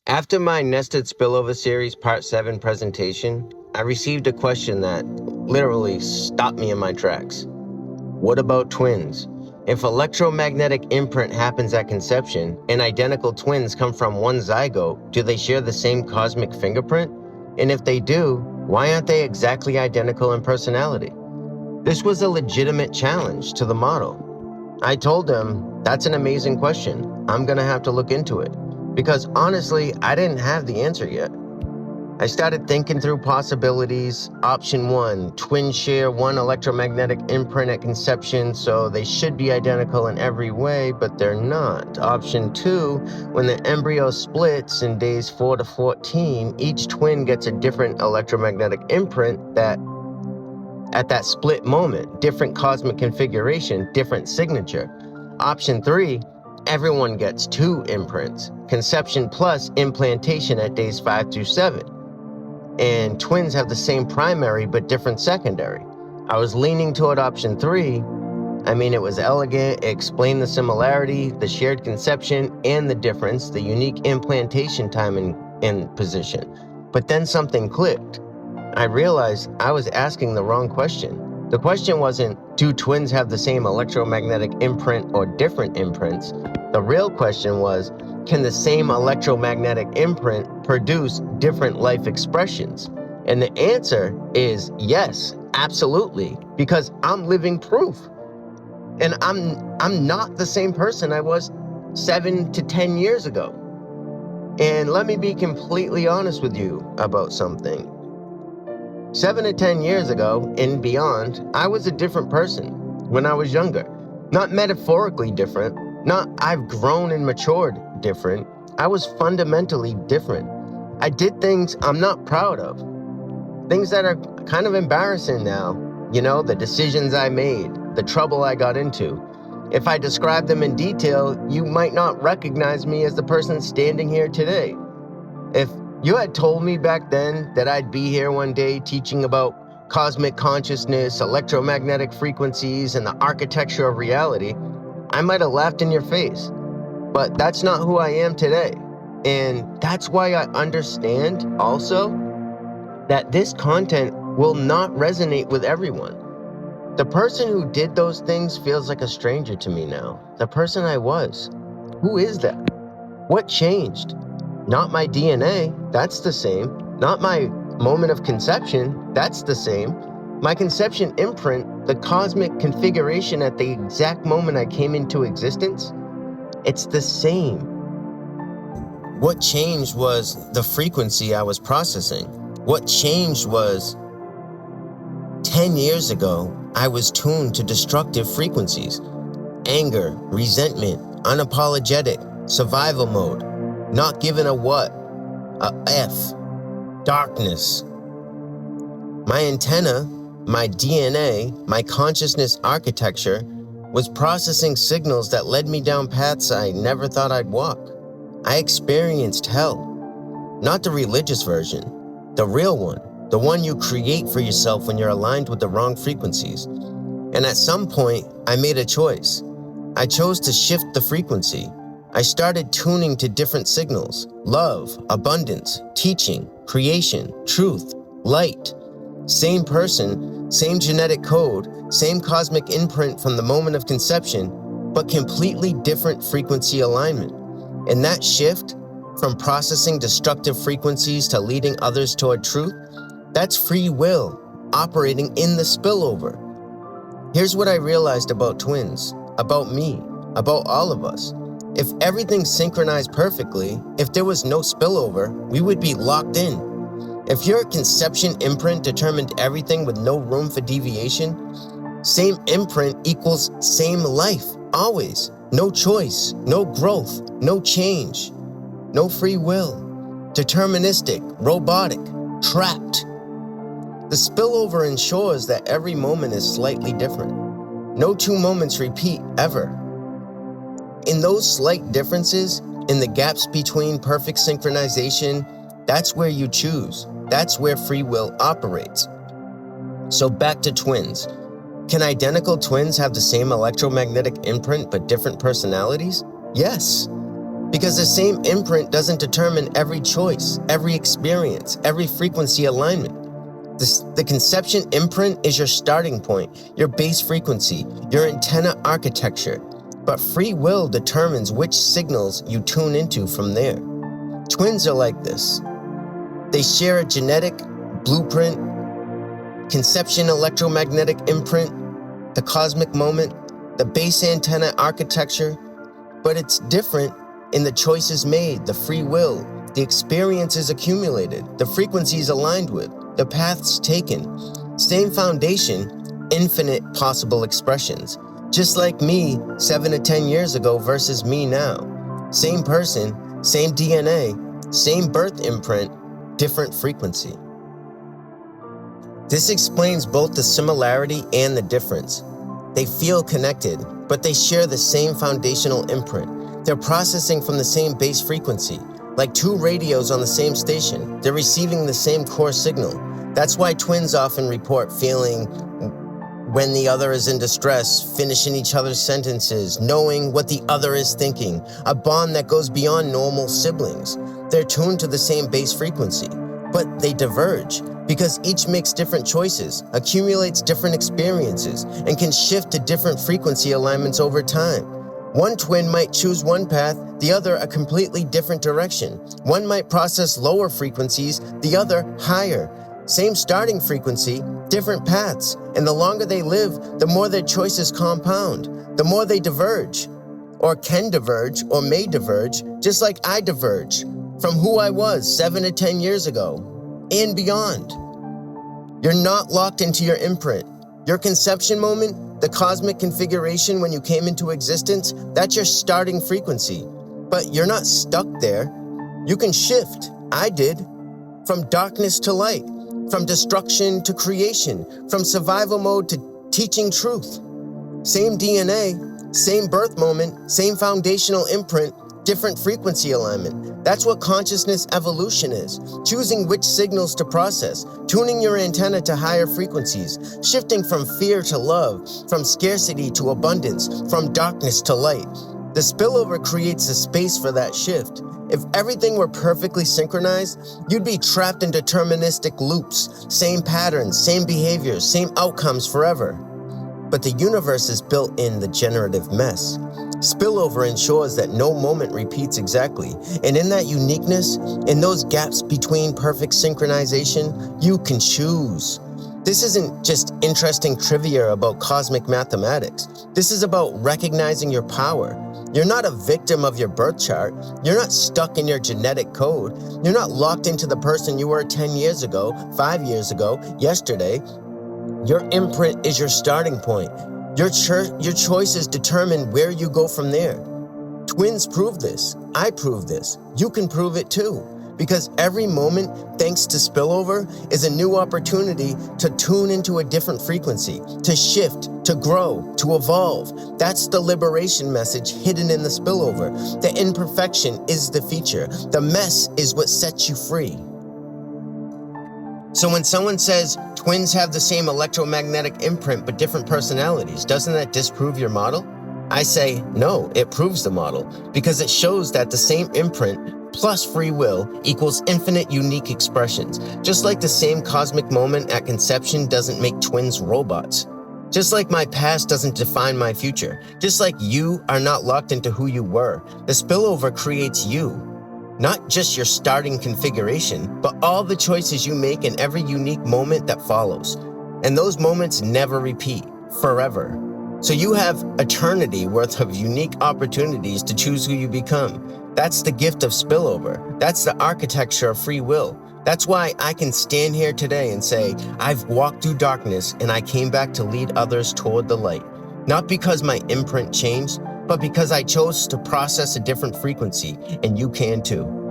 After my Nested Spillover Series Part 7 presentation, I received a question that literally stopped me in my tracks. What about twins? If electromagnetic imprint happens at conception and identical twins come from one zygote, do they share the same cosmic fingerprint? And if they do, why aren't they exactly identical in personality? This was a legitimate challenge to the model. I told him, that's an amazing question. I'm gonna have to look into it. Because honestly, I didn't have the answer yet. I started thinking through possibilities. Option 1, twins share one electromagnetic imprint at conception, so they should be identical in every way, but they're not. Option 2, when the embryo splits in days 4 to 14, each twin gets a different electromagnetic imprint that at that split moment, different cosmic configuration, different signature. Option 3, everyone gets 2 imprints, conception plus implantation at days 5 through 7. And twins have the same primary but different secondary. I was leaning toward option 3. I mean, it was elegant, it explained the similarity, the shared conception, and the difference, the unique implantation time and position. But then something clicked. I realized I was asking the wrong question. The question wasn't, do twins have the same electromagnetic imprint or different imprints? The real question was, can the same electromagnetic imprint produce different life expressions? And the answer is yes, absolutely, because I'm living proof. And I'm not the same person I was 7 to 10 years ago. And let me be completely honest with you about something. 7 to 10 years ago and beyond, I was a different person when I was younger. Not metaphorically different, not I've grown and matured different. I was fundamentally different. I did things I'm not proud of. Things that are kind of embarrassing now. You know, the decisions I made, the trouble I got into. If I describe them in detail, you might not recognize me as the person standing here today. If you had told me back then that I'd be here one day teaching about cosmic consciousness, electromagnetic frequencies, and the architecture of reality, I might have laughed in your face. But that's not who I am today. And that's why I understand also that this content will not resonate with everyone. The person who did those things feels like a stranger to me now. The person I was. Who is that? What changed? Not my DNA, that's the same. Not my moment of conception, that's the same. My conception imprint, the cosmic configuration at the exact moment I came into existence, it's the same. What changed was the frequency I was processing. What changed was 10 years ago, I was tuned to destructive frequencies. Anger, resentment, unapologetic, survival mode, not giving a what, a F, darkness. My antenna, my DNA, my consciousness architecture was processing signals that led me down paths I never thought I'd walk. I experienced hell. Not the religious version, the real one, the one you create for yourself when you're aligned with the wrong frequencies. And at some point, I made a choice. I chose to shift the frequency. I started tuning to different signals: love, abundance, teaching, creation, truth, light. Same person, same genetic code, same cosmic imprint from the moment of conception, but completely different frequency alignment. And that shift from processing destructive frequencies to leading others toward truth, that's free will operating in the spillover. Here's what I realized about twins, about me, about all of us. If everything synchronized perfectly, if there was no spillover, we would be locked in. If your conception imprint determined everything with no room for deviation, same imprint equals same life, always. No choice, no growth, no change, no free will. Deterministic, robotic, trapped. The spillover ensures that every moment is slightly different. No 2 moments repeat, ever. In those slight differences, in the gaps between perfect synchronization, that's where you choose. That's where free will operates. So back to twins. Can identical twins have the same electromagnetic imprint but different personalities? Yes, Because the same imprint doesn't determine every choice, every experience, every frequency alignment. The conception imprint is your starting point, your base frequency, your antenna architecture. But free will determines which signals you tune into from there. Twins are like this. They share a genetic blueprint, conception electromagnetic imprint, the cosmic moment, the base antenna architecture, but it's different in the choices made, the free will, the experiences accumulated, the frequencies aligned with, the paths taken. Same foundation, infinite possible expressions. Just like me 7 to 10 years ago versus me now. Same person, same DNA, same birth imprint, different frequency. This explains both the similarity and the difference. They feel connected, but they share the same foundational imprint. They're processing from the same base frequency. Like two radios on the same station, they're receiving the same core signal. That's why twins often report feeling when the other is in distress, finishing each other's sentences, knowing what the other is thinking, a bond that goes beyond normal siblings. They're tuned to the same base frequency, but they diverge because each makes different choices, accumulates different experiences, and can shift to different frequency alignments over time. One twin might choose one path, the other a completely different direction. One might process lower frequencies, the other higher. Same starting frequency, different paths, and the longer they live, the more their choices compound, the more they diverge, or can diverge, or may diverge, just like I diverge from who I was 7 to 10 years ago, and beyond. You're not locked into your imprint. Your conception moment, the cosmic configuration when you came into existence, that's your starting frequency. But you're not stuck there. You can shift. I did. From darkness to light. From destruction to creation. From survival mode to teaching truth. Same DNA, same birth moment, same foundational imprint, different frequency alignment. That's what consciousness evolution is. Choosing which signals to process, tuning your antenna to higher frequencies, shifting from fear to love, from scarcity to abundance, from darkness to light. The spillover creates a space for that shift. If everything were perfectly synchronized, you'd be trapped in deterministic loops, same patterns, same behaviors, same outcomes forever. But the universe is built in the generative mess. Spillover ensures that no moment repeats exactly, and in that uniqueness, in those gaps between perfect synchronization, you can choose. This isn't just interesting trivia about cosmic mathematics. This is about recognizing your power. You're not a victim of your birth chart. You're not stuck in your genetic code. You're not locked into the person you were 10 years ago, 5 years ago, yesterday. Your imprint is your starting point. Your choices determine where you go from there. Twins prove this. I prove this. You can prove it too. Because every moment, thanks to spillover, is a new opportunity to tune into a different frequency, to shift, to grow, to evolve. That's the liberation message hidden in the spillover. The imperfection is the feature. The mess is what sets you free. So when someone says twins have the same electromagnetic imprint but different personalities, doesn't that disprove your model? I say, no, it proves the model, because it shows that the same imprint plus free will equals infinite unique expressions. Just like the same cosmic moment at conception doesn't make twins robots. Just like my past doesn't define my future. Just like you are not locked into who you were. The spillover creates you. Not just your starting configuration, but all the choices you make in every unique moment that follows. And those moments never repeat, forever. So you have eternity worth of unique opportunities to choose who you become. That's the gift of spillover. That's the architecture of free will. That's why I can stand here today and say, I've walked through darkness and I came back to lead others toward the light. Not because my imprint changed, but because I chose to process a different frequency, and you can too.